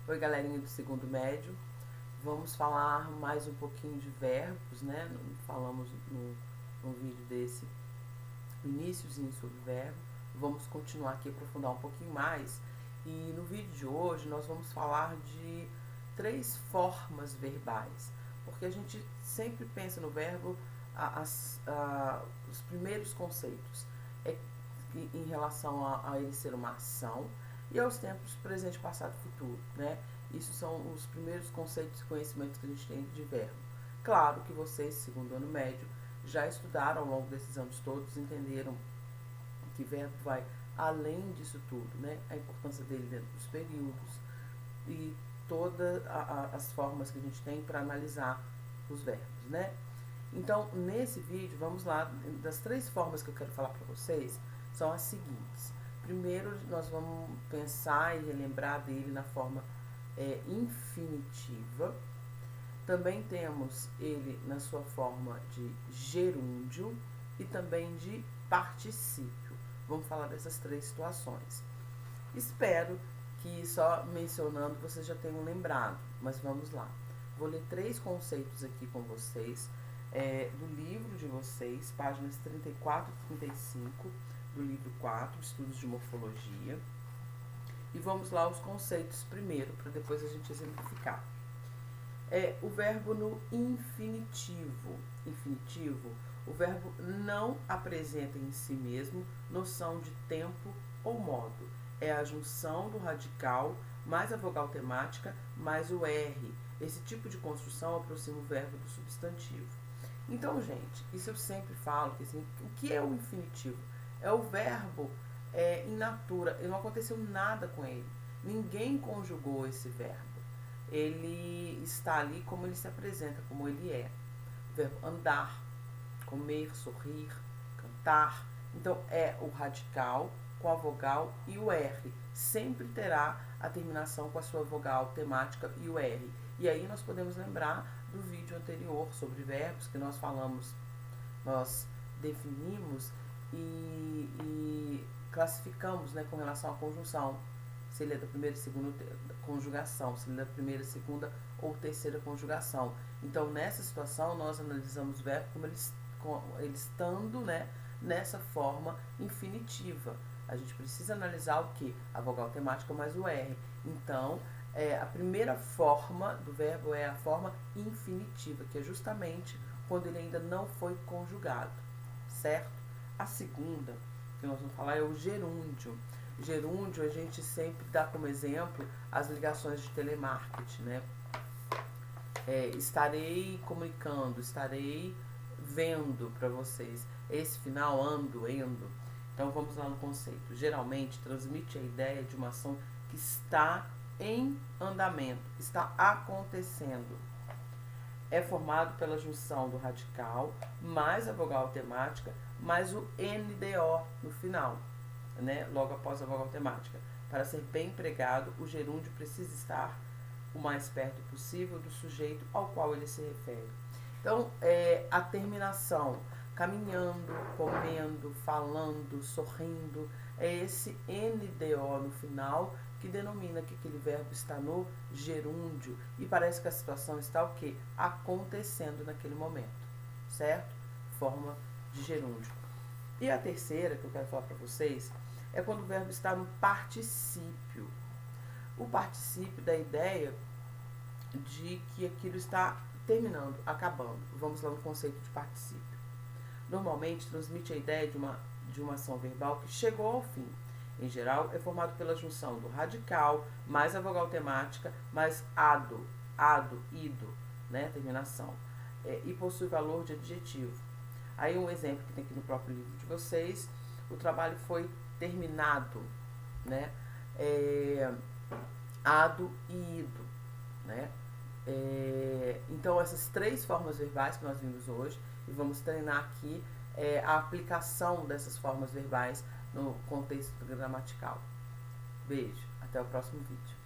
Oi, galerinha do segundo médio. Vamos falar mais um pouquinho de verbos, né? Falamos no vídeo desse iniciozinho sobre verbo. Vamos continuar aqui, aprofundar um pouquinho mais. E no vídeo de hoje nós vamos falar de 3 formas verbais. Porque a gente sempre pensa no verbo os primeiros conceitos em relação a ele ser uma ação e aos tempos presente, passado e futuro, né? Isso são os primeiros conceitos e conhecimentos que a gente tem de verbo. Claro que vocês, segundo ano médio, já estudaram ao longo desses anos todos, entenderam que verbo vai além disso tudo, né? A importância dele dentro dos períodos e todas as formas que a gente tem para analisar os verbos, né? Então, nesse vídeo, vamos lá, das 3 formas que eu quero falar para vocês, são as seguintes. Primeiro, nós vamos pensar e relembrar dele na forma infinitiva. Também temos ele na sua forma de gerúndio e também de particípio. Vamos falar dessas 3 situações. Espero que só mencionando vocês já tenham lembrado, mas vamos lá. Vou ler 3 conceitos aqui com vocês, do livro de vocês, páginas 34 e 35, do livro 4, Estudos de Morfologia. E vamos lá os conceitos primeiro, para depois a gente exemplificar. O verbo no infinitivo. Infinitivo, o verbo não apresenta em si mesmo noção de tempo ou modo. É a junção do radical mais a vogal temática mais o R. Esse tipo de construção aproxima o verbo do substantivo. Então, gente, isso eu sempre falo, que assim, o que é o infinitivo? É o verbo in natura, não aconteceu nada com ele. Ninguém conjugou esse verbo. Ele está ali como ele se apresenta, como ele é. O verbo andar, comer, sorrir, cantar. Então, é o radical com a vogal e o R. Sempre terá a terminação com a sua vogal temática e o R. E aí nós podemos lembrar do vídeo anterior sobre verbos que nós falamos, nós definimos e classificamos, né, com relação à conjunção. Se ele é da primeira e segunda conjugação, se ele é da primeira, segunda ou terceira conjugação. Então, nessa situação, nós analisamos o verbo como ele estando, né, nessa forma infinitiva. A gente precisa analisar o que? A vogal temática mais o R. Então, a primeira forma do verbo é a forma infinitiva, que é justamente quando ele ainda não foi conjugado, certo? A segunda que nós vamos falar é o gerúndio. Gerúndio a gente sempre dá como exemplo as ligações de telemarketing, né? Estarei comunicando, estarei vendo para vocês. Esse final, ando, endo. Então vamos lá no conceito. Geralmente transmite a ideia de uma ação que está em andamento, está acontecendo. É formado pela junção do radical mais a vogal temática mais o NDO no final, né? Logo após a vogal temática. Para ser bem empregado, o gerúndio precisa estar o mais perto possível do sujeito ao qual ele se refere. Então, a terminação, caminhando, comendo, falando, sorrindo, é esse NDO no final que denomina que aquele verbo está no gerúndio e parece que a situação está o quê? Acontecendo naquele momento, certo? Forma de gerúndio. E a terceira que eu quero falar para vocês é quando o verbo está no particípio. O particípio da ideia de que aquilo está terminando, acabando. Vamos lá no conceito de particípio. Normalmente transmite a ideia de uma ação verbal que chegou ao fim. Em geral, é formado pela junção do radical mais a vogal temática mais ado, ido, né, terminação. E possui valor de adjetivo. Aí um exemplo que tem aqui no próprio livro de vocês, o trabalho foi terminado, né? Ado e ido, né? Então essas 3 formas verbais que nós vimos hoje, e vamos treinar aqui a aplicação dessas formas verbais no contexto gramatical. Beijo, até o próximo vídeo.